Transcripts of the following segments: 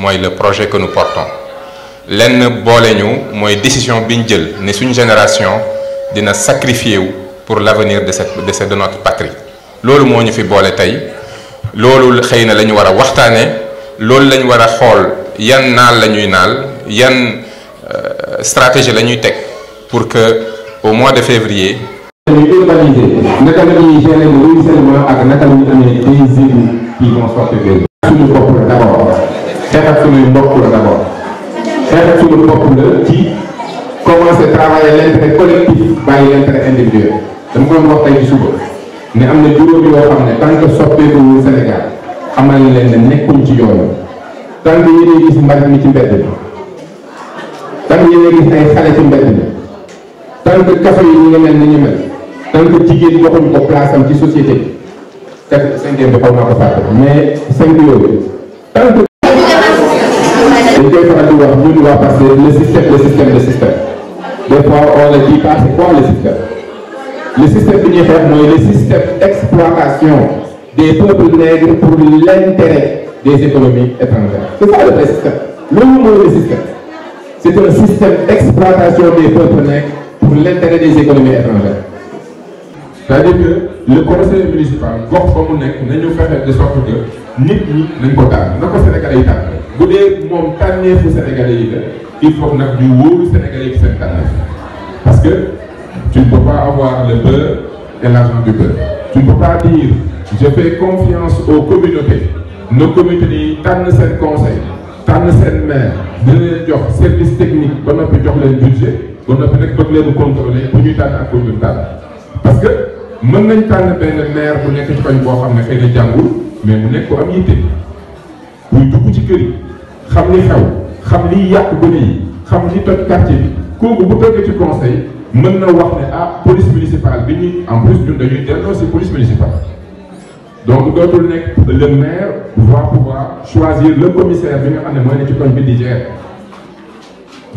mooy le projet que nous portons lenn boole ñu mooy décision bi ñu jël ne suñu génération dina sacrifier wu pour l'avenir de notre patrie loolu moo ñu fi boole tey loolu xëy na la ñu war a waxtaanee loolu la ñu war a xool yan naal la ñuy naal yan stratégie la ñuy teg pour que au mois de février. ñu urbaniser naka la ñuy gérer le ruissellement ak naka la ñuy amee des élus qui vont sortir des suñu bopp la d'abord xeex ak suñuy mbokk la d'abord xeex ak suñu bopp la ci commencer travailler l'intérêt collectif bàyyi l'intérêt individuel dama ko doon wax tey ci suba ne am na juróom yoo xam ne tant que soppeekuwul Sénégal xamal leen ne nekkuñ ci yoon tant que yéen a gis mbalit mi ci mbedd bi tant que yéen a gis ay xale ci mbedd bi tant que kaso yi ñu ngi mel ni ñu mel tant que jigéen joxuñ ko place am ci société bi kat cinquième bi xaw naa ko fàtte mais 5 yooyu tant que dañ koy faral di wax ñun waa parce que le système des fois on ne dit pas c'est quoi le système bi ñuy xeex mooy le système d'exploitation des peuples nègres pour l'intérêt des économies étrangères c'est ça le vrai système loolu mooy le système c'est un système d'exploitation des peuples nègres pour l'intérêt des économies étrangères c'est-à-dire que le conseil municipal gox ba mu nekk nañu fexe de sorte que nit ñi nañ ko tànn na ko Sénégalais yi tànn bu dee moom tànneefu Sénégalais yi la il faut nag ñu wóolu Sénégalais yi seen tànneef parce que tu ne peux pas avoir le beurre et l'argent du beurre tu ne peux pas dire je fais confiance aux communautés nos communautés yi tànn seen conseil tànn seen maire dina leen jox service technique ba noppi jox leen budget ba noppi nag bëgg leen contrôler bu ñuy tànn ak pour ñu tànn parce que mën nañ tànn benn maire bu nekk ci koñ boo xam ne xëy na jàngul mais mu nekk ko am yitte buy dugg ci kër yi xam li xew xam liy yàq gone yi xam li toj quartier bi kooku bu toogee ci conseil mën na wax ne ah police municipale bi ñuy en plus ñun dañuy delloo si police municipale donc dootul nekk le maire va pouvoir choisir le commissaire bi nga xam ne mooy ne ci koñ bi di gérer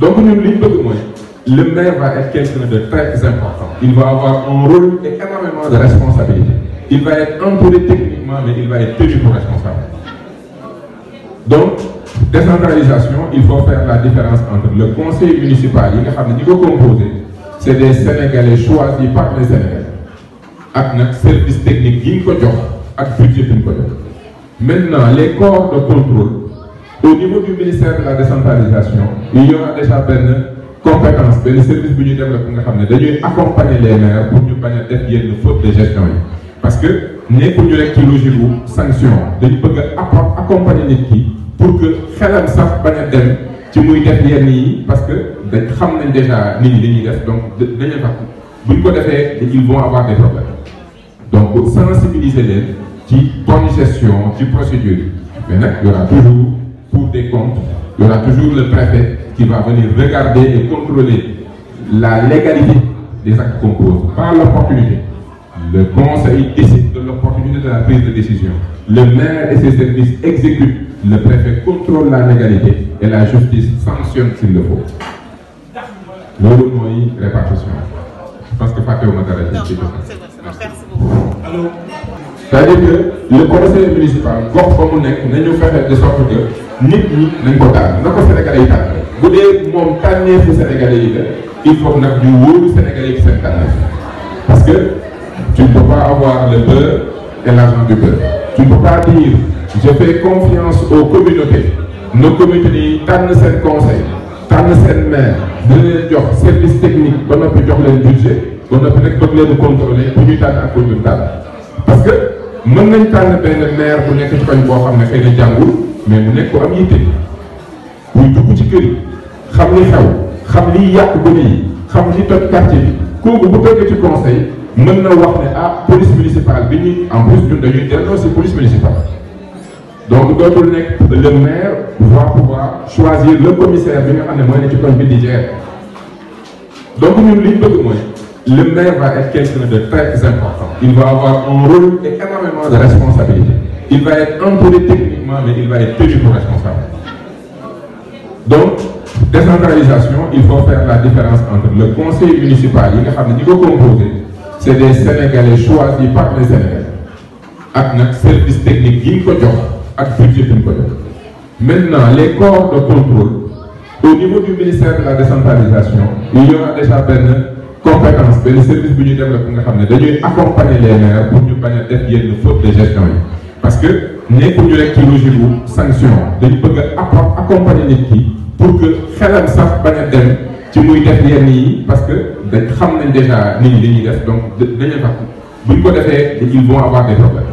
donc ñun li ñu bëgg mooy le maire va être quelqu'un de très important. Il va avoir un rôle et énormément de responsabilité. Il va être entouré techniquement, mais il va être tenu pour responsable. Donc, décentralisation, il faut faire la différence entre le conseil municipal, il faut composer, c'est des Sénégalais choisis par les Sénégalais. Avec notre service technique, il faut avec budget. Maintenant, les corps de contrôle, au niveau du ministère de la décentralisation, il y aura déjà compétence benn service bu ñuy développé nga xam ne dañuy accompagner les maires pour ñu bañ a def yenn faute de gestion yi parce que nekkuñu rek ci logique wu sanction dañu bëgg a accompagner nit ki pour que xelam sax bañ a dem ci muy def yenn yi parce que dañ xam nañ déjà nit ñi dañuy def donc dañuy tax buñ ko defee ils vont avoir des problèmes donc sensibiliser leen ci bonne gestion ci procédure yi mais nag il y aura toujours Cour des comptes il y aura toujours le préfet qui va venir regarder et contrôler la légalité des actes qu'on pose, pas l'opportunité. Le conseil décide de l'opportunité de la prise de décision. Le maire et ses services exécutent. Le préfet contrôle la légalité et la justice sanctionne s'il le faut. Loolu mooy répartition. Je pense que Fatou Matara dit alors, c'est-à-dire que le conseil municipal gox ba mu nekk nañu fexe de sorte que nit ñi nañ ko tànn na ko Sénégalais yi tànn bu dee moom tànneefu Sénégalais yi la il faut nag ñu wóolu Sénégalais yi seen tànneef parce que tu ne peux pas avoir le beurre et l'argent du beurre tu ne peux pas dire je fais confiance aux communautés nos communautés yi tànn seen conseil tànn seen maire dina leen jox service technique ba noppi jox leen budget ba noppi nag bëgg leen contrôler bu ñuy tànn ak pour ñu tànn parce que mën nañ tànn benn maire bu nekk ci koñ boo xam ne xëy na jàngul mais mu nekk ko am yitte buy dugg ci kër yi xam li xew xam liy yàq gone yi xam li toj quartier bi kooku bu toogee ci conseil mën na wax ne ah police municipale bi ñuy en plus ñun dañuy delloo si police municipale donc dootul nekk le maire va pouvoir choisir le commissaire bi nga xam ne mooy ne ci koñ bi di gérer donc ñun li ñu bëgg mooy le maire va être quelqu'un de très important. Il va avoir un rôle et énormément de responsabilité. Il va être entouré techniquement, mais il va être tenu pour responsable. Donc, décentralisation, il faut faire la différence entre le conseil municipal, il faut composer, c'est des Sénégalais choisis par les Sénégalais. Avec notre service technique, il faut avec budget. Maintenant, les corps de contrôle, au niveau du ministère de la décentralisation, il y aura déjà une compétence, le service que nous développons, de accompagner les maires pour nous faire des fautes de gestion. Parce que nous avons une logique de sanction, de accompagner l'équipe pour que xelam sax bañ a dem ci muy def yenn yi parce que dañ xam nañ déjà nit ñi li ñuy def donc dañuy tax buñ ko defee ils vont avoir des problèmes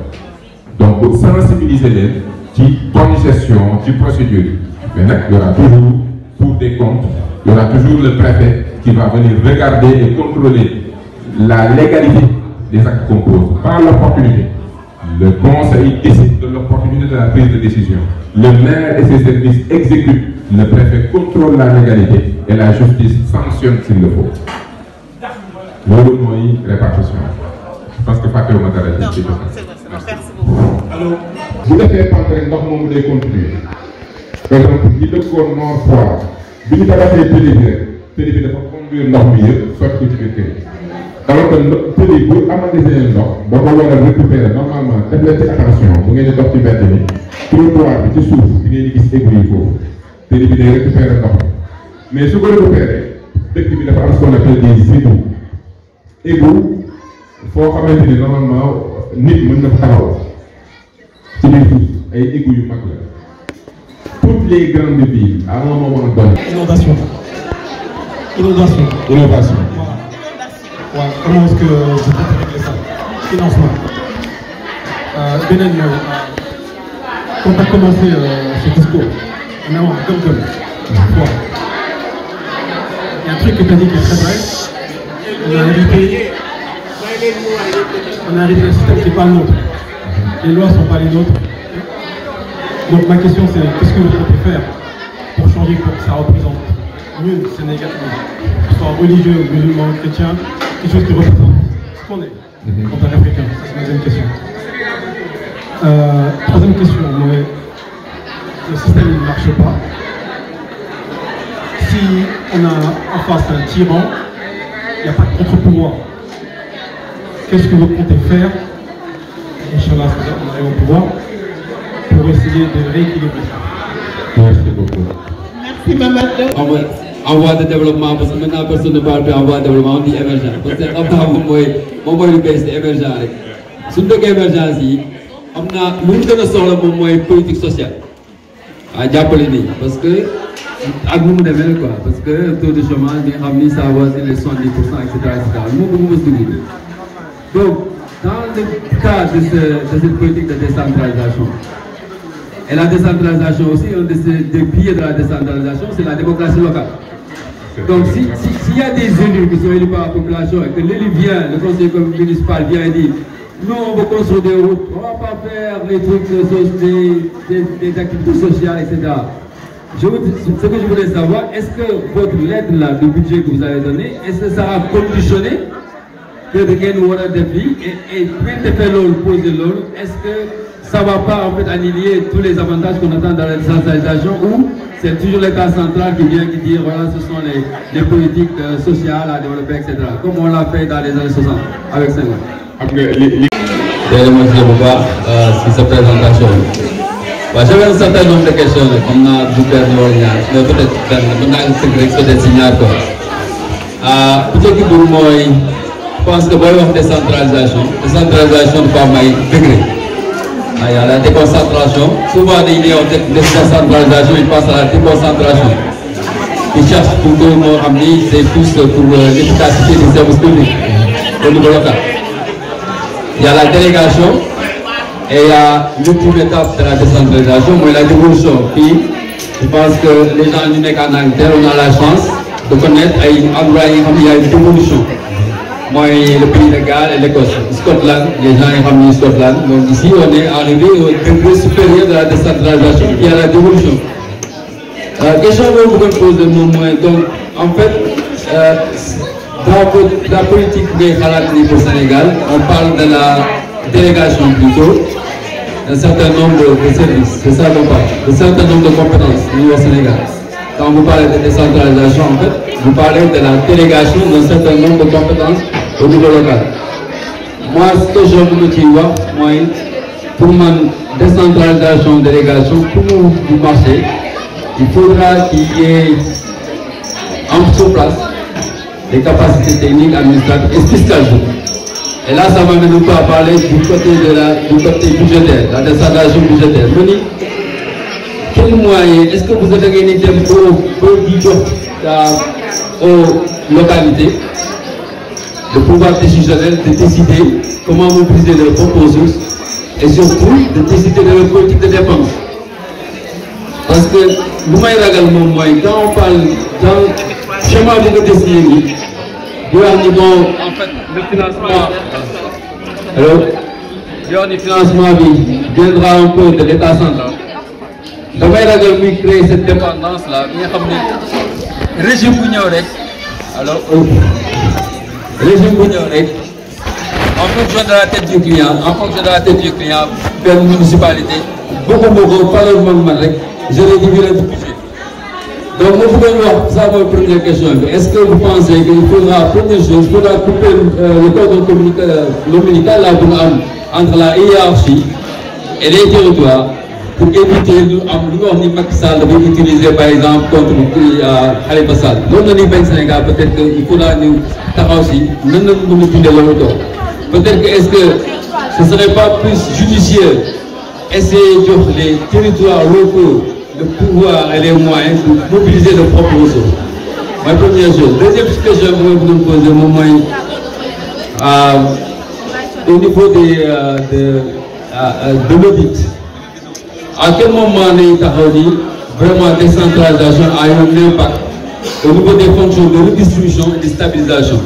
donc sensibiliser leen ci bonne gestion ci procédure mais nag il y aura toujours pour des comptes il y aura toujours le préfet qui va venir regarder et contrôler la légalité des actes qu'on pose par l'opportunité. Le conseil décide de l'opportunité de la prise de décision. Le maire et ses services exécutent. Le préfet contrôle la légalité et la justice sanctionne s'il le faut. Loolu mooy répartition. Je pense que Fatou Matara est alors bu defee pante ndox moomu day continuer. par exemple ñi dëkkoon Nord Foire bi ñu tabaxee tëli bi dafa conduire ndox mi yëpp sotti ko ci biir kër yi. alors que tëli bu amandisee ndox boo ko war a récupérer normalement def leen ci attention bu ngeen di dox ci mbedd mi trottoir bi ci suuf di ngeen di gis égout yi foofu tëli bi day récupérer ndox mais su ko récupérer dëkk bi dafa am ce qu'on appelle des égouts égout foo xamante ni normalement nit mën na fa taxaw ci biir suuf ay égouts yu mag la toutes les grandes villes à un moment donné. Inondation. Ouais, comment est-ce que je peux régler ça? Financement. Quand tu as commencé ce discours, en avant, comme, il y a un truc que tu as dit qui est très vrai. On a hérité un système qui n'est pas le nôtre. Les lois ne sont pas les nôtres. Donc ma question c'est, qu'est-ce que vous comptez faire pour changer, pour que ça représente mieux le Sénégal, que ce soit religieux, musulman, chrétien, quelque chose qui représente ce qu'on est en tant qu'Africain. Ça c'est ma deuxième question. Troisième question, le système ne marche pas. Si on a en face un tyran, il n'y a pas de contre-pouvoir. Qu'est-ce que vous comptez faire, Inch'Allah, on arrive au pouvoir, pour essayer de rééquilibrer ça? Merci beaucoup. Merci Mamadou. En voie de développement, parce que maintenant personne ne parle plus en voie de développement, on dit émergent. Parce que moom mooy lu bees di émergent rek suñu dëkk émergence yi am na lu ñu gën a soxla moom mooy politique sociale jàppale nii parce que ak nu mu demee quoi parce que taux de chômage bi nga xam ni ça avoisine les 70% et cetera moo ko mos dugg donc dans le cas de cette politique de décentralisation et la décentralisation aussi un des piliers de la décentralisation c'est la démocratie locale. Donc s'il y a des élus qui sont élus par la population et que l'élu vient, le conseil municipal vient et dit nous on veut construire des routes, on ne va pas faire les trucs des activités sociales, etc. Ce que je voulais savoir, est-ce que votre lettre là, le budget que vous avez donné, est-ce que ça a conditionné que de gagner un défi et puis de faire l'eau, poser l'eau, est-ce que ça ne va pas en fait annihiler tous les avantages qu'on attend dans la décentralisation ou c'est toujours l'État central qui vient qui dit voilà ce sont les politiques sociales à développer, etc. Comme on l'a fait dans les années 60 avec Senghor. Si cette présentation. J'avais un certain nombre de questions, comme on a du mais peut-être peut-être signaler quoi. Je pense que la décentralisation de pas mal degré. Il y a la déconcentration. Souvent, il y a une décentralisation, ils passent à la déconcentration. Ils cherchent plutôt, c'est plus pour l'efficacité des services publics au niveau local. Il y a la délégation et il y a l'ultime étape de la décentralisation, mais la dévolution. Puis, je pense que les gens du en Angleterre, on a la chance de connaître qu'il y a une dévolution. Moi, le pays de Galles et l'Écosse, Scotland, les gens ils ramènent Scotland. Donc ici, on est arrivé au degré supérieur de la décentralisation, qui est la dévolution. Question que vous pouvez poser donc, en fait, dans la politique des Khalakni au Sénégal, on parle de la délégation plutôt, d'un certain nombre de services, c'est ça qu'on parle, d'un certain nombre de compétences au niveau Sénégal. Quand vous parlez de décentralisation, en fait, vous parlez de la délégation d'un certain nombre de compétences au niveau local. Moi, ce que je veux dire, moi, pour ma décentralisation de délégation, pour vous marcher, il faudra qu'il y ait en sur place des capacités techniques, administratives et fiscales. Et là, ça m'amène un peu à parler du côté budgétaire, la décentralisation budgétaire. Quels moyens est-ce que vous avez gagné des aux localités, le pouvoir décisionnel de décider comment mobiliser leurs propres ressources et surtout de décider de leur politique de dépense. Parce que nous également, quand on parle dans le schéma de décider, en fait, le financement, alors, le financement viendra un peu de l'État central. Nous avons créé cette dépendance-là, régime Bougnorek, alors, régime Bougnorek, en fonction de la tête du client, vers une municipalité, beaucoup, pas le moment, je l'ai divisé le budget. Donc, nous pouvons voir, ça c'est ma première question. Est-ce que vous pensez qu'il faudra, première chose, il faudra couper le cordon communical entre la hiérarchie et les territoires pour éviter Macky Sall de utiliser par exemple contre Khalifa Sall. Nous avons Sénégal, peut-être qu'il faudra nous aussi, nous peut-être que est-ce que ce ne serait pas plus judicieux essayer de les territoires locaux le pouvoir et les moyens de mobiliser leurs propres ressources. Ma première chose. Deuxième question que je voudrais vous poser, au niveau de l'audit. À quel moment vraiment décentralisation a eu un impact au niveau des fonctions de redistribution et de stabilisation?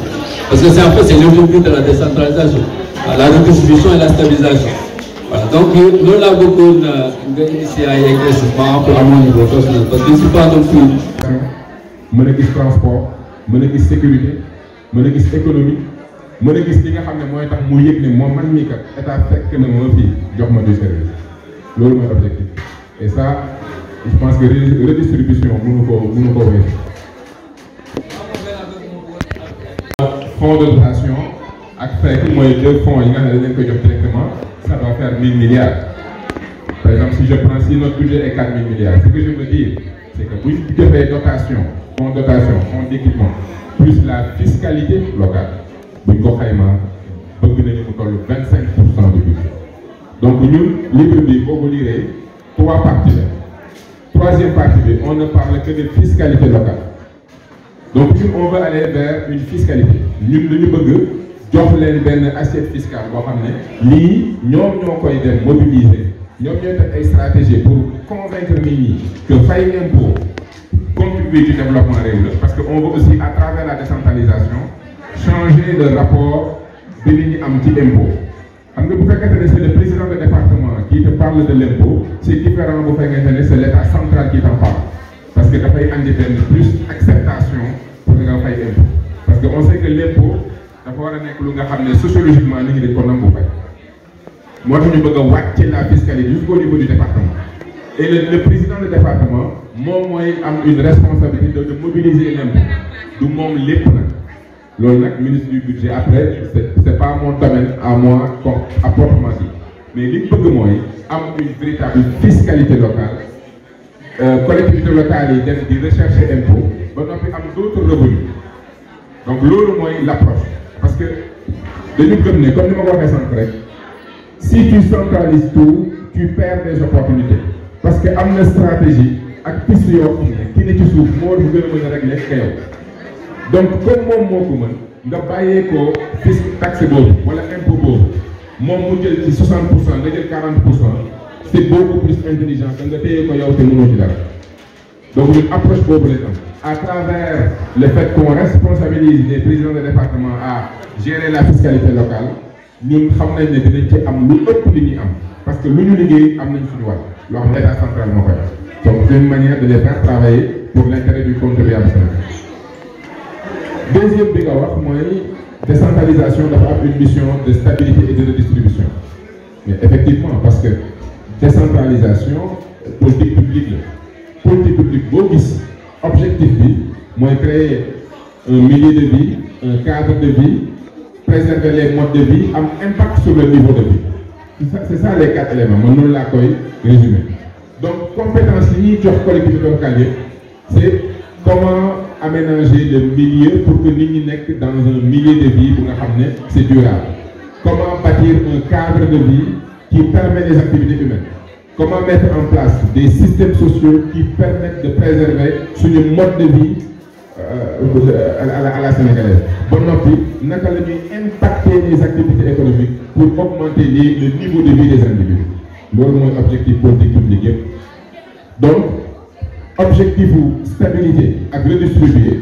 Parce que c'est en fait c'est l'objectif de la décentralisation, la redistribution et la stabilisation. Voilà, donc nous l'avons beaucoup initié à éclaircissement pour mon niveau personnel parce que c'est pas non plus transport, sécurité, économie, li nga xam ne mooy tax mu yëg ne moom man mii kat état fekk na ma fii jox ma du service loolu mooy objectif et ça je pense que redistribution mënu ko weesu. Fonds de dotation ak fekk mooy deux fonds yi nga xam ne dañ koy jox directement ça doit faire 1000 milliards. Par exemple si notre budget est 4000 milliards ce que je veux dire c'est que bu ñu defee dotation fonds d'équipement plus la fiscalité locale. Nous avons 25% du budget. Donc nous, livre B, vous lirez 3 parties. Troisième partie, on ne parle que de fiscalité locale. Donc nous, on veut aller vers une fiscalité. Nous, nous avons une assiette fiscale. Nous avons mobiliser. Nous avons une stratégie pour convaincre les gens que faire impôt contribue au développement réel. Parce qu'on veut aussi, à travers la décentralisation, changer le rapport de l'INI à impôt. C'est le président du département qui te parle de l'impôt, c'est différent de c'est l'État central qui t'en parle. Parce que tu as plus d'acceptation pour que tu aies impôt. Parce qu'on sait que l'impôt, il faut sociologiquement, nous devons faire. Moi, je veux la fiscalité jusqu'au niveau du département. Et le président du département, moi, a une responsabilité de mobiliser l'impôt. Nous avons les le ministre du budget, après, ce n'est pas mon domaine à moi, à proprement dit. Mais l'important que moi, a une véritable fiscalité locale, collectivité locale, de rechercher impôts, mais on a d'autres revenus. Donc, c'est l'approche. Parce que, comme nous l'avons fait, si tu centralises tout, tu perds des opportunités. Parce qu'il y a une stratégie, avec qui n'est pas sous, moi, je veux régler. Donc, comme moi, je vais taxe ou impôt, moi, je vais 60%, je vais 40%, c'est beaucoup plus intelligent que de payer pour y. Donc, une approche pour les temps. À travers le fait qu'on responsabilise les présidents des départements à gérer la fiscalité locale, nous savons que nous avons l'autre parce que l'union ligue a une l'État central. Donc, c'est une manière de les faire travailler pour l'intérêt du contribuable. Deuxième big décentralisation d'avoir une mission de stabilité et de redistribution. Mais effectivement, parce que décentralisation, politique publique, objectif vie, moi créer un milieu de vie, un cadre de vie, préserver les modes de vie, un impact sur le niveau de vie. c'est ça les 4 éléments man noonu laa koy résumer. Donc compétence yi ñuy jox collectivité locale yëpp c'est comment aménager le milieu pour que nit ñi nekk dans un milieu de vie bu nga xam ne c'est durable. Comment bâtir un cadre de vie qui permet les activités humaines. Comment mettre en place des systèmes sociaux qui permettent de préserver suñu mode de vie à la sénégalaise. Ba noppi naka la ñuy impacter les activités économiques pour augmenter le niveau de vie des individus. Loolu mooy objectif politique publique yëpp. Donc objectif stabilité ak redistribuer.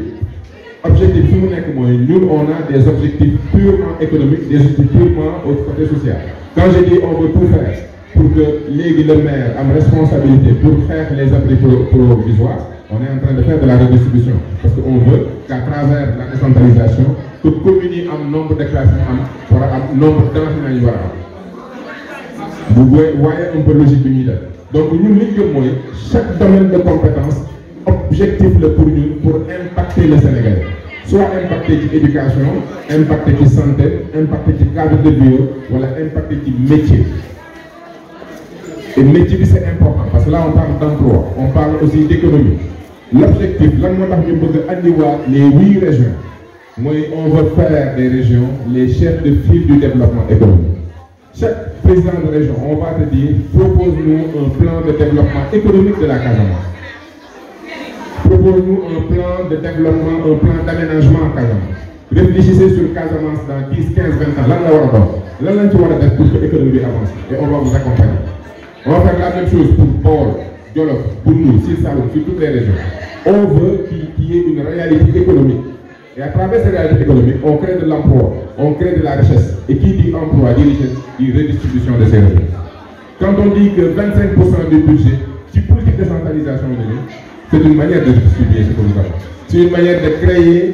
Objectif fi mu nekk mooy ñun on a des objectifs purement économiques, des objectifs purement au côté social. Quand je dis on veut tout faire pour que léegi le maire am responsabilité pour faire les abris provisoires, on est en train de faire de la redistribution parce que on veut qu'à travers la décentralisation que communes yi am nombre de classes am war a am nombre d'enseignants yi war a am. bu voyez un peu logique bi ñuy def. Donc ñun li ñu gëm mooy chaque domaine de compétence objectif la pour ñun pour impacter le Sénégal. Soit impacter ci éducation, impacter ci santé, impacter ci cadre de vie wala impacter ci métier. Et métier bi c'est important parce que là on parle d'emploi, on parle aussi d'économie. L'objectif lan moo tax ñu bëgg a andiwaat les 8 régions mooy on veut faire des régions les chefs de file du développement économique. Chaque président de région on va te dire propose-nous un plan de développement économique de la Casamance. Propose-nous un plan de développement, un plan d'aménagement à Casamance. Réfléchissez sur Casamance dans 10, 15, 20 ans. Lan la war a doon lan lañ ci war a def pour que l'économie avance et on va vous accompagner. On va faire la même chose pour Baol, Jolof, pour nous, Sine Saloum, sur toutes les régions. On veut qu'il y ait une réalité économique. Et à travers cette réalité économique, on crée de l'emploi, on crée de la richesse. Et qui dit emploi, dit richesse, dit redistribution de ces ressources. Quand on dit que 25% du budget, ci politique de décentralisation c'est une manière de distribuer ce que nous avons. C'est une manière de créer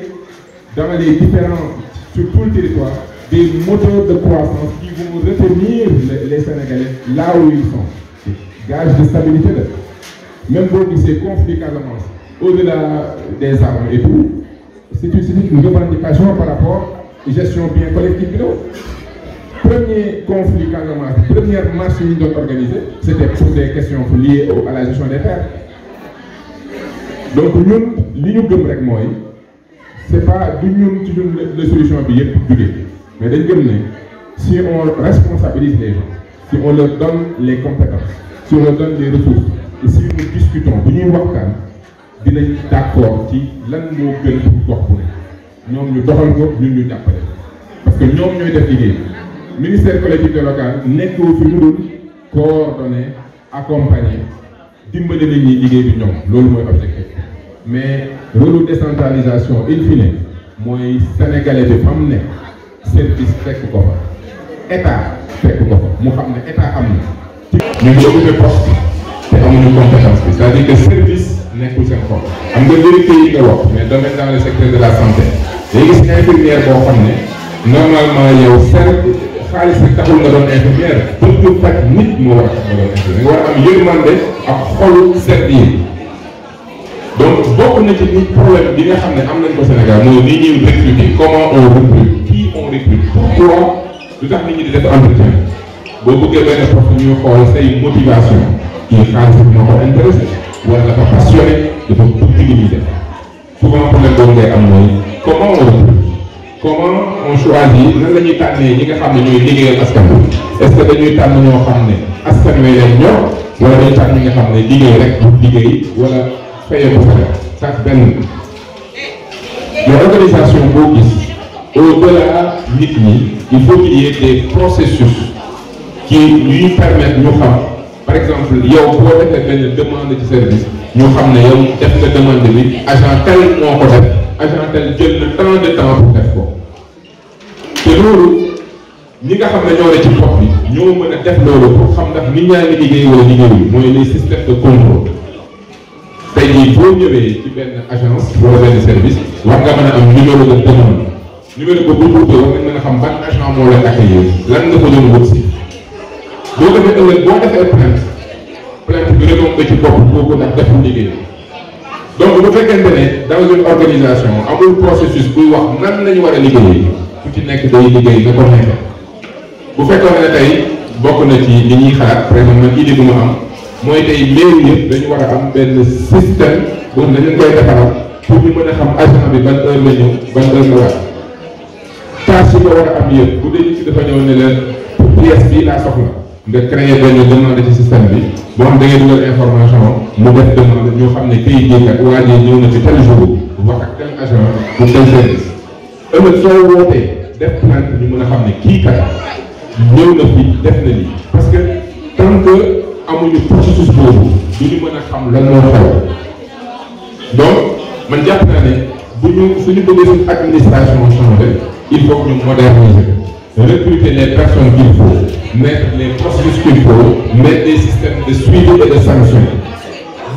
dans les différents, sur tout le territoire, des moteurs de croissance qui vont retenir les Sénégalais là où ils sont. Gage de stabilité. Même pour ces conflits Casamance, au-delà des armes et tout, c'est une revendication par rapport à la gestion bien collective. Premier conflit Casamance, première marche qu'ils ont organisée, c'était pour des questions liées à la gestion des terres. Donc ñun li ñu gëm rek mooy c'est pas du ñun ci ñun la solution bi yëpp jógee mais dañ gëm ne si on responsabilise les gens, si on leur donne les compétences, si on leur donne les ressources et si nous discutons bu ñuy waxtaan dinañ d'accord ci lan moo gën pour gox bu ne ñoom ñu doxal ko ñun ñu jàppale parce que ñoom ñooy def liggéey ministère collectivité locale nekkoo fi lu dul coordonner accompagner dimbali nit ñi liggéey bi ñoom loolu mooy objectif mais rôle décentralisation in fine mooy sénégalais bi fa mu ne service fekk ko fa état fekk ko fa mu xam ne état am na ñu ngi occupé poste te amuñu compétence bi c'est-à-dire que service nekkul seen xol am nga vérité yi nga wax mais domaine dans le secteur de la santé léegi gis infirmière boo xam ne normalement yow xaalis rek taxul nga doon infirmière pour que faj nit moo war a tax nga doon infirmière nga war a am yërmande ak xolu servir donc bokk na ci ni problème bi nga xam ne am nañ ko Sénégal mooy ni ñuy recruter comment on recrute qui on recrute pourquoi lu tax nit ñi di def entretien boo bëggee benn prof ñuy xool say motivation kii xaalis bi moo ko intéressé wala dafa passionné dafa bëgg li ñuy def souvent problème boobu ngay am mooy comment on recrute comment on choisit nan la ñuy tànnee ñi nga xam ne ñooy liggéeyal askan wi est-ce que dañuy tànn ñoo xam ne askan wi leen ñor wala dañuy tànn ñi nga xam ne liggéey rek liggéey wala fayee ko fa sax benn mais organisation boo gis au-delà nit ñi il faut qu'il y ait des processus qui lui permettent ñu xam par exemple yow boo defee benn demande ci service ñu xam ne yow def nga demande bi agent tel moo ko def agent tel jël na tant de temps pour def ko te loolu ñi nga xam ne ñoo ne ci bopp bi ñoo mën a def loolu pour xam ndax nit ñaa ngi liggéey wala liggéeyul mooy les systèmes de contrôle tey jii boo ñëwee ci benn agence wala benn service war nga mën a am numéro de demande numéro boobu bu ñu war nga mën a xam ban agent moo leen accueillir lan nga ko doon wut si boo defee ëllëg boo defee plainte bi retombé ci bopp boobu ndax deful liggéey donc bu fekkente ne dans une organisation amul processus buy wax nan lañu war a liggéeyee ku ci nekk day liggéey na ko nekkee bu fekkoon ne tey bokk na ci li ñuy xalaat par exemple man idée bu ma am mooy tey mairie yëpp dañu war a am benn système boobu dañu koy defaral pour ñu mën a xam agent bi ban heure la ñëw ban heure la war tâche yi ko war a am yëpp bu dee nit ki dafa ñëw ne leen pour pièce bii laa soxla nga créé benn demande ci système bi boo xam da ngay dugal information mu def demande ñoo xam ne kayit yi kat waa ji ñëw na ci tel jour wax ak tel agent pour tel service ëllëg soo wootee def plainte ñu mën a xam ne kii kat ñëw na fi def na lii parce que tant que amuñu processus boobu du ñu mën a xam lan moo xew donc man jàpp naa ne bu ñu suñu bëggee suñu administration changer il faut que ñu moderniser recruter les personnes qu'il faut mettre les processus qu'il faut mettre des systèmes de suivi et de sanction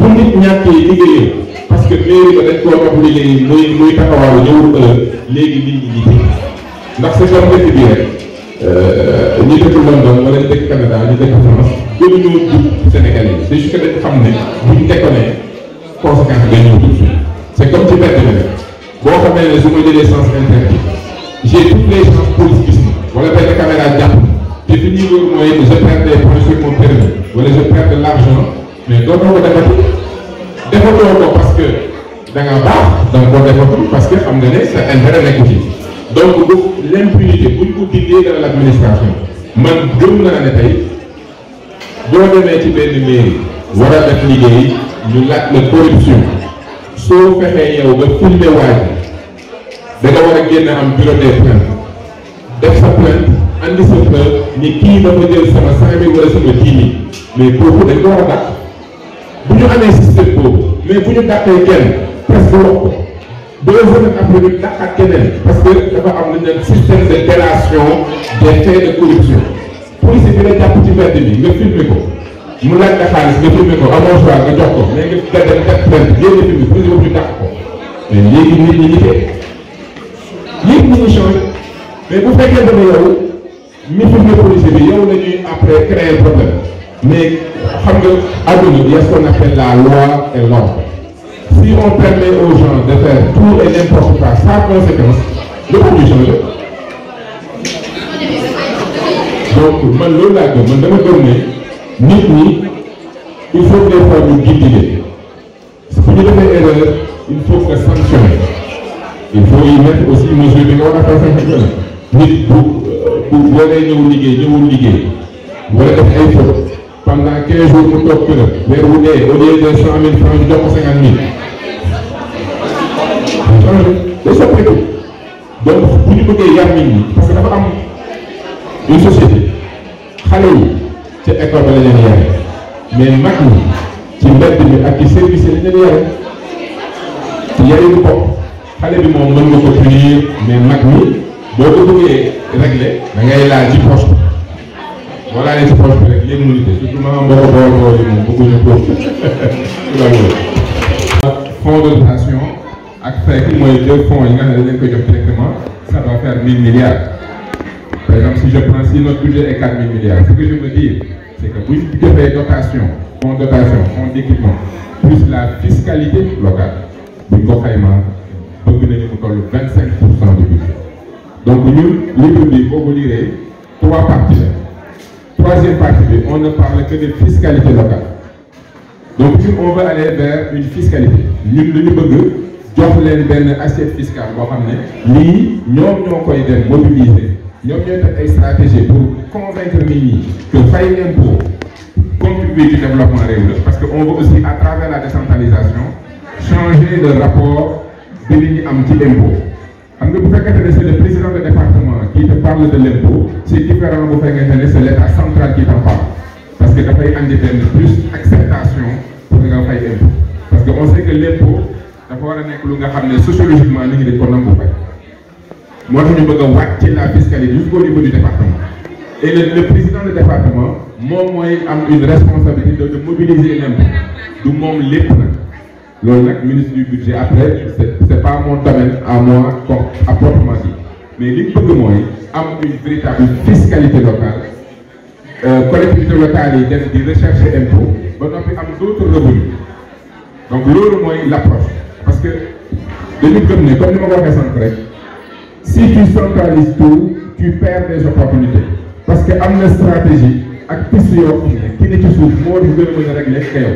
bu nit ñàkkee liggéeyam parce que mairie ba dañ koo wax liggéey muy taxawaalu ñëwul heure léegi nit ñi liggéey ndax c'est comme dëkk bi rek ñi dëkk London wala ñu dëkk Canada ñu dëkk France gënuñoo jub Sénégalais yi c'est juste que dañ xam ne buñ déconné conséquence day ñëw tout de suite c'est comme ci mbedd mi rek boo xamee ne su ma jëlee sens interdit j'ai toutes les chances police gis ma wala benn caméra jàpp te fi ñuy wër mooy je perds des points sur mon permis wala je perds de l'argent mais dootoo ko defati defatoo ko parce que da nga baax da nga ko defatu parce que xam nga ne sa intérêt nekk ci donc bu l'impunité buñ ko dindee dans l'administration man gëm naa ne tey boo demee ci benn mairie war a def liggéey ñu laaj la corruption soo fexee yow nga filmer waaj da nga war a génn am bureau des plaintes def sa plainte andi sa preuve ni kii dafa jël sama 5000 wala sama 10 000 mais kooku dañ ko war a dàq bu ñu amee système boobu mais bu ñu dàqee kenn presque wax ko 2 semaines après ñu dàqaat keneen parce que dafa am lu ñu naan système de délation des faits de corruption police bi la jàpp ci mbedd bi nga filmer ko mu laaj la xaalis nga filmer ko amoo choix nga jox ko mais nga dem def plainte génn film police boobu ñu dàq ko mais léegi nit ñi liggéey léegi nit ñi changé mais bu fekkee ne yow mi filmer policier bi yow la ñuy après créer problème mais xam nga àdduna bi y a ce qu'on appelle la loi et l'ordre si on permet aux gens de faire tout et n'importe quoi sans conséquence lépp ñu changé donc man loolu laa gëm man dama gëm ne nit ñi il faut des fois ñu guider bu ñu defee erreur il faut que sanctionner il faut y mettre aussi mesure bi nga war a fay sanctionner nit bu waree ñëw liggéey ñëwul liggéey wala def ay fautes pendant 15 jours mu toog kër weer wu dee au lieu de 100 000 francs ñu jox ko 50 000 day soppeeku donc bu ñu bëggee yar nit ñi parce que dafa am une société xale yi ca école ba la leen yare mais mag ñi ci mbedd mi ak ci service yi la leen yare ci yareelu bopp xale bi moom mën nga ko punir mais mag ñi boo ko bëggee régler da ngay laal ci poche voilà les ci poche bi rek léegi mu nite surtout maanaam boo ko bool yi moom bëgguñu ko fonds de dotation ak fekk mooy 2 fonds yi nga xam ne dañ leen koy jox directement ça doit faire 1000 milliards par exemple si je prends si notre budget est 4000 milliards ce que je veux dire c'est que bu ñu defee dotation fonds d'équipement plus la fiscalité locale bu ñu ko xaymaa bëgg nañu mu toll 25% du budget donc ñun livre bi boo ko liree 3 parties la troisième partie bi on ne parle que de fiscalité locale donc ñun on veut aller vers une fiscalité ñun lu ñu bëgg jox leen benn assiette fiscale boo xam ne lii ñoom ñoo koy dem mobiliser ñoom ñooy def ay stratégie pour convaincre nit ñi que fay impôt contribuer ci développement réew la parce que on veut aussi à travers la décentralisation changer le rapport bi nit ñi am ci impôt xam nga bu fekkente ne c'est le président de département qui te parle de l'impôt c'est différent bu fekkente ne c'est l'état central qui t'en parle parce que dafay andi benn plus acceptation pour nga fay impôt parce que on sait que l'impôt dafa war a nekk lu nga xam ne sociologiquement nit ñi dañ ko nangu fay moo tax ñu bëgg a wàcc la fiscalité jusqu'au niveau du département et le président du département moom mooy am une responsabilité de mobiliser l'impôt du moom lépp nag loolu nag ministre du budget après c'est pas mon domaine à moi comme à proprement dit mais li ñu bëgg mooy am une véritable fiscalité locale collectivité locale yi def di rechercher impôt ba noppi am d'autres revenus donc loolu mooy l'approche parce que dañu gëm ne comme ni ma ko waxee sànq rek si tu centralises tout tu perds des opportunités parce que am na stratégie ak piste yoo xam ne ki ne ci suuf moo di gën a mën a régler ka yow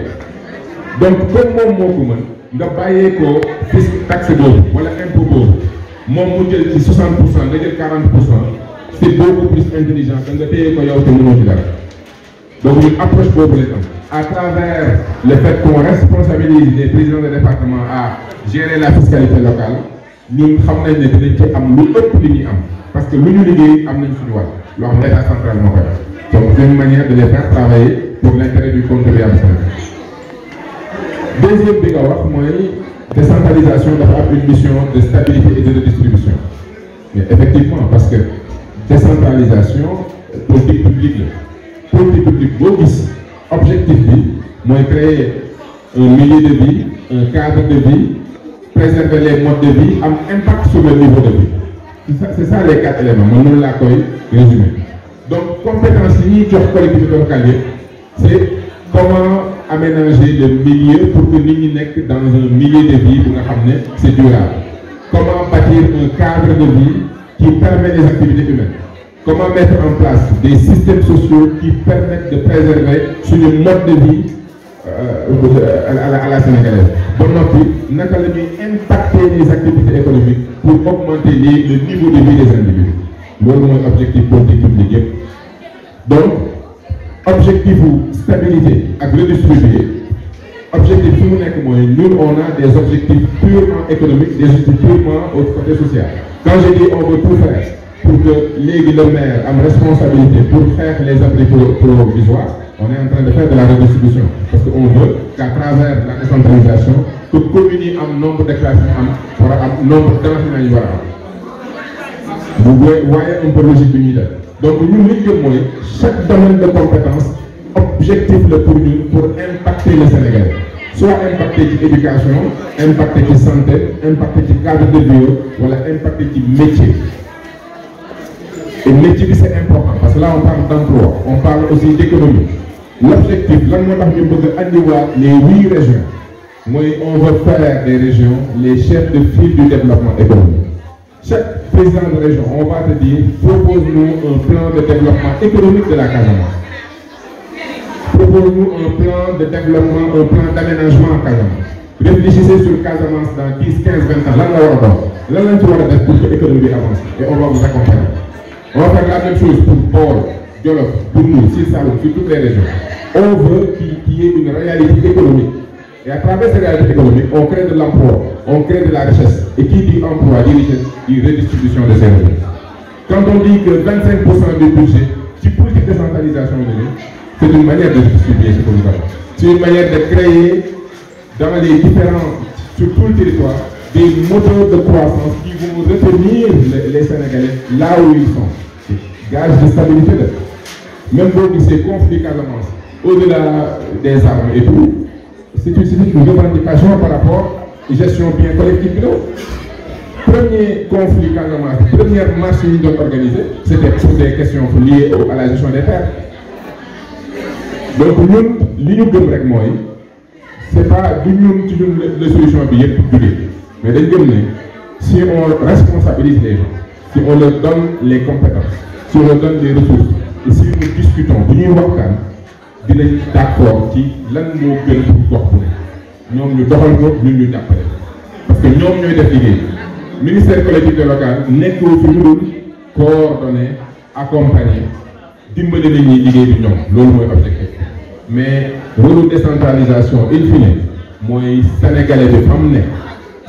donc comme moom moo ko mën nga bàyyee ko fisc taxe boobu wala impôt boobu moom mu jël ci 60% nga jël 40%. C'est beaucoup plus intelligent que nga téye ko yow te mënoo ci dara donc une approche boobu lañ am à travers le fait qu'on responsabilise les présidents de département à gérer la fiscalité locale ñun xam nañ ne dinañ ci am lu ëpp li ñuy am parce que lu ñu liggéey am nañ suñu wàll loo xam ne état central moo koy def donc c'est une manière de les faire travailler pour l'intérêt du contribuable sénégalais. Deuxième bi nga wax mooy décentralisation dafa am une mission de stabilité et de redistribution mais effectivement parce que décentralisation politique publique la politique publique boo gis objectif bi mooy créer un milieu de vie un cadre de vie préserver les modes de vie am impact sur le niveau de vie c'est ça les 4 éléments man noonu laa koy résumer donc compétence yi ñuy jox collectivité locale yëpp c'est comment aménager le milieu pour que nit ñi nekk dans un milieu de vie bu nga xam ne c'est durable comment bâtir un cadre de vie qui permet les activités humaines. Comment mettre en place des systèmes sociaux qui permettent de préserver sur le mode de vie à la sénégalaise. Bon, nous avons impacter les activités économiques pour augmenter le niveau de vie des individus. C'est mon objectif politique public. Donc, objectif stabilité et redistribuer. Objectif nous on a des objectifs purement économiques, des objectifs purement au côté social. Quand je dis on veut tout faire pour que le maire ait une responsabilité pour faire les abris provisoires, on est en train de faire de la redistribution. Parce qu'on veut qu'à travers la décentralisation, que communes un nombre de classes, un nombre d'enseignants. Vous voyez un peu logique de l'idée. Donc nous, chaque domaine de compétences, objectif pour nous, pour impacter le Sénégal. Soit impacter l'éducation, impacter la santé, impacter le cadre de vie, ou impacter le métier. Et le métier, c'est important, parce que là, on parle d'emploi, on parle aussi d'économie. L'objectif, là, nous avons les 8 régions. Moi, on veut faire des régions les chefs de file du développement économique. Chaque président de région, on va te dire, propose-nous un plan de développement économique de la Casamance. Propose-nous un plan de développement, un plan d'aménagement en Casamance. Réfléchissez sur Casamance dans 10, 15, 20 ans. Là, on va faire pour que l'économie avance. Et on va vous accompagner. On va faire la même chose pour Paul, Djolof, pour nous, Sine Saloum, sur toutes les régions. On veut qu'il y ait une réalité économique. Et à travers cette réalité économique, on crée de l'emploi, on crée de la richesse. Et qui dit emploi, dit richesse, dit redistribution de ces revenus. Quand on dit que 25% du budget, c'est pour cette décentralisation de l'île, c'est une manière de distribuer ce que nous avons. C'est une manière de créer dans les différents, sur tout le territoire, des moteurs de croissance qui vont retenir les Sénégalais là où ils sont. Gage de stabilité. Même pour ces conflits Casamance, au-delà des armes et tout, c'est une revendication par rapport à la gestion bien collective de l'eau. Premier conflit Casamance, première marche qu'ils ont organisée, c'était pour des questions liées à la gestion des terres. Donc nous, l'union de règlement, ce n'est pas la solution mais si on responsabilise les gens, si on leur donne les compétences, si on leur donne les ressources, et si nous discutons, nous sommes d'accord qui l'un de nos gën pour gox nous ñu doxal ko ñun ñu jàppale parce que ñoom ñooy def liggéey ministère collectivité locale nekkoo fi lu coordonner accompagner dimbali nit ñi liggéey bi ñoom loolu mooy objectif mais rôle décentralisation in fine mooy sénégalais bi fam ne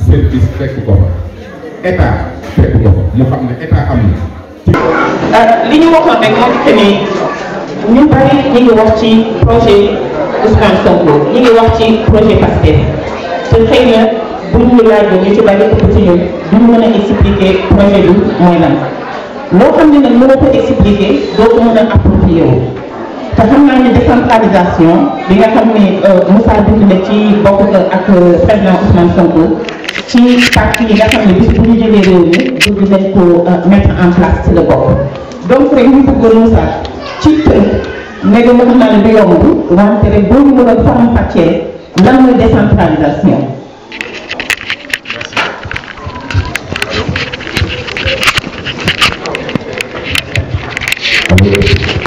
service fekk ko fa état fekk ko fa mu xam ne état am na li ñu waxoon rek moo di ni ñu bari ñi ngi wax ci projet Ousmane Sonko ñi ngi wax ci projet Pastef te xëy na bu ñu laajee ñu ci bari ëpp ci ñun duñu mën a expliquer projet bi mooy lan loo xam ne nag mënoo ko expliquer doo ko mën a approprier wu te xam naa ne décentralisation bi nga xam ne Moussa bind na ci bokk ak président Ousmane Sonko ci parti yi nga xam ne bis bu ñu jëlee réew mi bëgg nañ ko mettre en place ci la bokk donc rek ñu bëggoon Moussa ci mais de wax naa ne du yomb wante rek boo ñu mënoon faram-fàccee lan mooy décentralisation.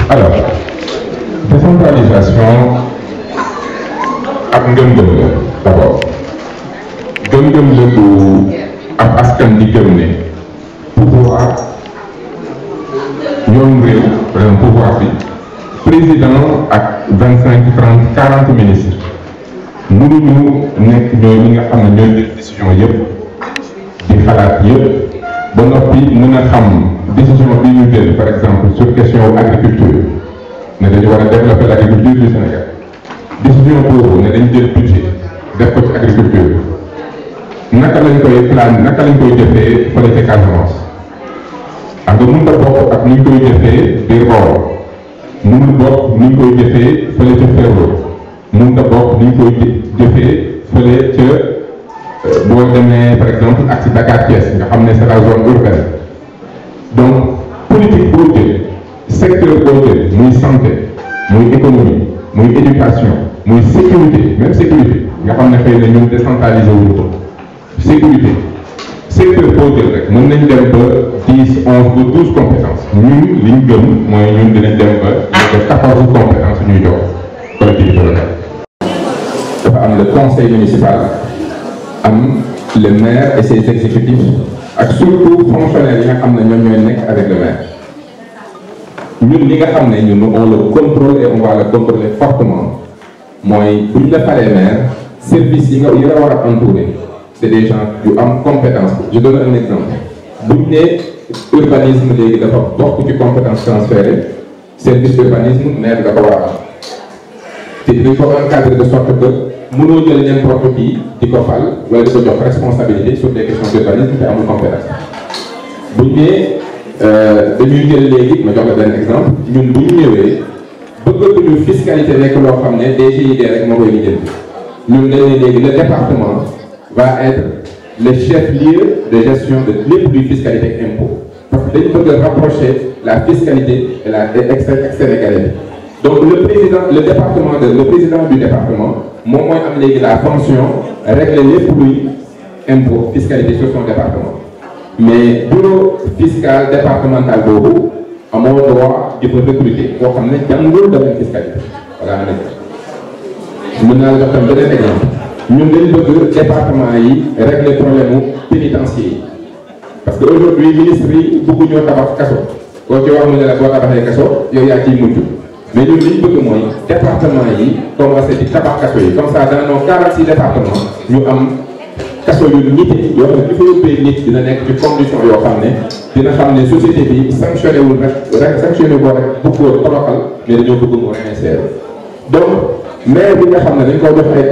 Alors décentralisation ak ngëm-ngëm la d'abord gëm-gëm la bu ab askan di gëm ne pouvoir yoon réew par exemple pouvoir bi président ak 25 30 40 ministres mënuñu nekk ñooy ñi nga xam ne ñooy jël décision yëpp di xalaat yëpp ba noppi mën a xam décision bi ñu jël par exemple sur question agriculture ne dañu war a développer l'agriculture du Sénégal décision boobu ne dañu jël budget def ko ci agriculture naka lañ koy plan naka lañ koy jëfee fële ca Casamance xam nga mënut a bokk ak ni ñu koy jëfee biir Bawol mënul bokk ni ñu koy jëfee fële ca Ferlo mënut a bokk ni ñu koy jëfee fële ca boo demee par exemple ak ci Dakar Thiès nga xam ne c'est la zone urbaine donc politique boo jël secteur boo jël muy santé muy économie muy éducation muy sécurité même sécurité nga xam ne xëy na ñun décentralisé wuñu ko sécurité secteur boo jël rek mën nañ dem ba 10 11 ba 12 compétences ñun li ñu gëm mooy ñun dinañ dem ba ñu def 14 compétences ñuy jox collectivité locale. dafa am le conseil municipal am le maire et ses exécutifs ak surtout fonctionnaires yi nga xam ne ñoom ñooy nekk avec le maire ñun li nga xam ne ñun on le contrôle et on va le contrôler fortement mooy bu ñu la falee maire service yi nga war a entourer c'est des gens yu am compétence. Je donne un exemple bu ñu nee urbanisme léegi dafa bokk ci compétence transférée service urbanisme maire da ko war a am te dañ ko encadrer de sorte que mënoo jël n'importe qui di ko fal wala di ko jox responsabilité sur des questions d'urbanisme te amul compétence bu ñu nee dañuy jël léegi ma jox la benn exemple ñun bu ñu ñëwee bëggatuñu fiscalité nekk loo xam ne DGID rek moo koy lijjanti ñun dañ ne léegi le département va être le chef-lieu de gestion de lépp luy fiscalité ak impôt parce que dañu bëgg a rapprocher la fiscalité et la ex-sénégalais donc le président du département moom mooy am léegi la fonction régler lépp luy impôt fiscalité sur son département mais bureau fiscal départemental boobu amoo droit di fa recruter koo xam ne jàngul domaine fiscalité voilà mën naa la jox tam beneen exemple ñun dañu bëgg département yi régler problème mu pénitencier yi parce que aujourd'hui ministre yi bëgguñoo tabax kaso koo ci wax mu ne la boo tabaxee kaso yow yaa ciy mujj mais ñun li ñu bëgg mooy département yi commencé di tabax kaso yi comme ça dans nos 46 départements ñu am kaso yu nite yoo xam ne di fa yóbbee nit dina nekk ci condition yoo xam ne dina xam ne société bi sanctionné wul rek sanctionné boo rek bëggoo toroxal mais dañoo bëgg mu réinsérer donc mais bi nga xam ne dañ ko jox ay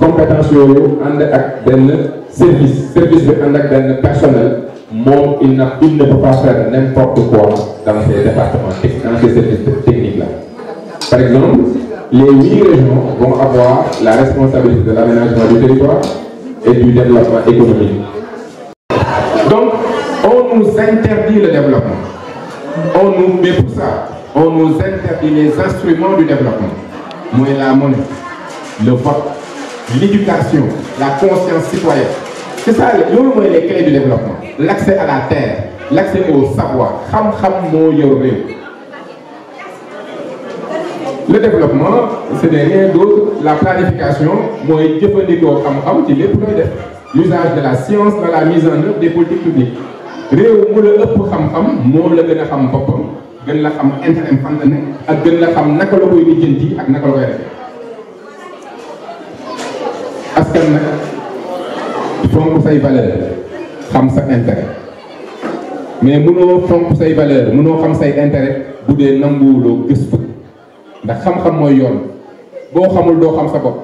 compétence yooyu ànd ak benn service bi ànd ak benn personnel moom il ne peut pas faire n'importe quoi dans ces départements dans ces services techniques là par exemple les 8 régions vont avoir la responsabilité de l'aménagement du territoire et du développement économique donc on nous interdit le développement mais pour ça on nous interdit les instruments du développement mooy la monnaie, le vote, l'éducation, la conscience citoyenne. C'est ça, loolu mooy les clés du développement. L'accès à la terre, l'accès au savoir, xam-xam moo yor réew. Le développement, ce n'est rien d'autre, la planification mooy jëfandikoo xam-xam ci lépp looy def. L'usage de la science dans la mise en œuvre des politiques publiques. Réew mu la ëpp xam-xam moo la gën a xam boppam. gën la xam intérêt fan la nekk ak gën la xam naka la koy lijjanti ak naka la koy defee askan nag fonk say valeur xam sa intérêt mais mënoo fonk say valeur mënoo xam say intérêt bu dee nanguwuloo gëstu ndax xam-xam mooy yoon boo xamul doo xam sa bopp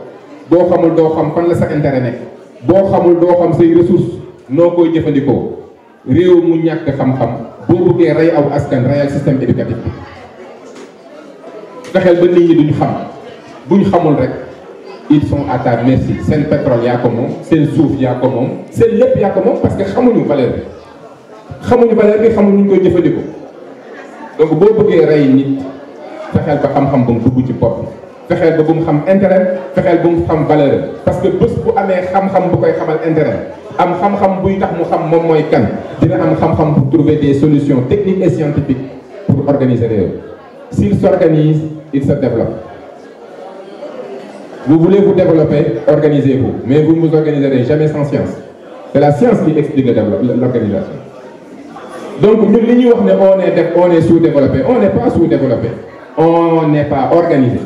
boo xamul doo xam fan la sa intérêt nekk boo xamul doo xam say ressources noo koy jëfandikoo réew mu ñàkk xam-xam boo bëggee rey aw askan reyal système éducatif bi fexeel ba nit ñi duñ xam buñ xamul rek ils sont à ta merci seen pétrole yaa ko moom seen suuf yaa ko moom seen lépp yaa ko moom parce que xamuñu valeur bi xamuñu ñu koy jëfandikoo donc boo bëggee rey nit fexeel ba xam-xam ba mu dugg ci bopp fexeel ba bu mu xam intérêt fexeel ba mu xam valeur parce que bés bu amee xam-xam bu koy xamal intérêt am xam-xam buy tax mu xam moom mooy kan dina am xam-xam pour trouver des solutions techniques et scientifiques pour organiser réew s'il s'organise il se développe. Vous voulez vous développer, organisez-vous, mais vous ne vous organiserez jamais sans science. C'est la science qui explique l'organisation. Donc nous, on est sous-développé, on n'est pas sous-développé, on n'est pas organisé.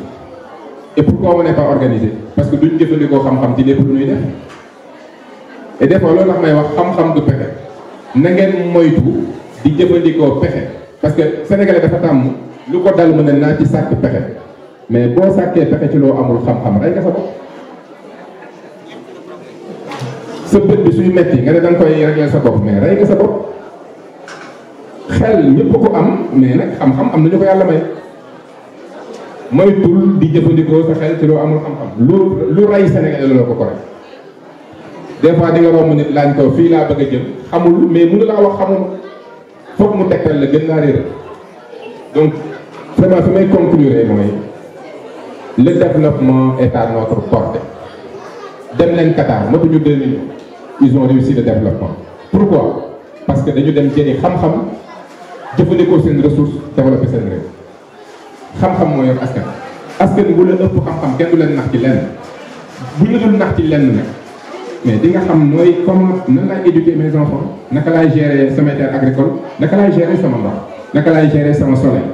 Et pourquoi on n'est pas organisé? Parce que nous ne faisons pas xam-xam ci lépp lu ñuy def. Et des fois loolu tax may wax xam-xam du pexe na ngeen moytu di jëfandikoo pexe parce que sénégalais dafa tàmm lu ko dal mën naa ci sàkk pexe mais boo sàkkee pexe ci loo amul xam-xam rey nga sa bopp. sa bët bi suy metti nga ne da nga koy régler sa bopp mais rey nga sa bopp. xel ñëpp ko am mais nag xam-xam am na ñu ko yàlla may moytul di jëfandikoo sa xel ci loo amul xam-xam lu rey sénégalais loolu ko ko rek. des fois di nga romb nit laaj ko fii laa bëgg a jëm xamul mais mënu laa wax xamul foog mu tegtal la gën laa réer donc vraiment fi may conclure mooy le développement est à notre portée. dem leen Qatar matuñu 2 millions ils ont réussi le développement. Pourquoi? Parce que dañu dem jëli xam-xam jëfandikoo seen ressource développer seen réew xam-xam moo yor askan bu la ëpp xam-xam kenn du leen nax ci lenn bu ñu dul nax ci lenn nag. mais di nga xam nooy comment nan laay éduquer mes enfants naka laay gérer sama terre agricole naka laay gérer sama ndox naka laay gérer sama soleil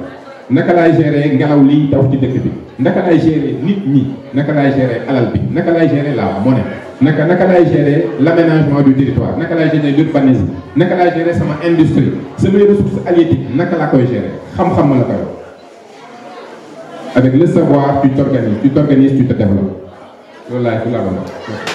naka laay gérer ngelaw liy daw ci dëkk bi naka laay gérer nit ñi naka laay gérer alal bi naka laay gérer la monnaie naka laay gérer l'aménagement du territoire naka laay gérer l'urbanisme naka laay gérer sama industrie samay ressources halieutiques naka laa koy gérer xam-xam ma la koy avec le savoir tu t'organises tu te développes loolu laay fu laa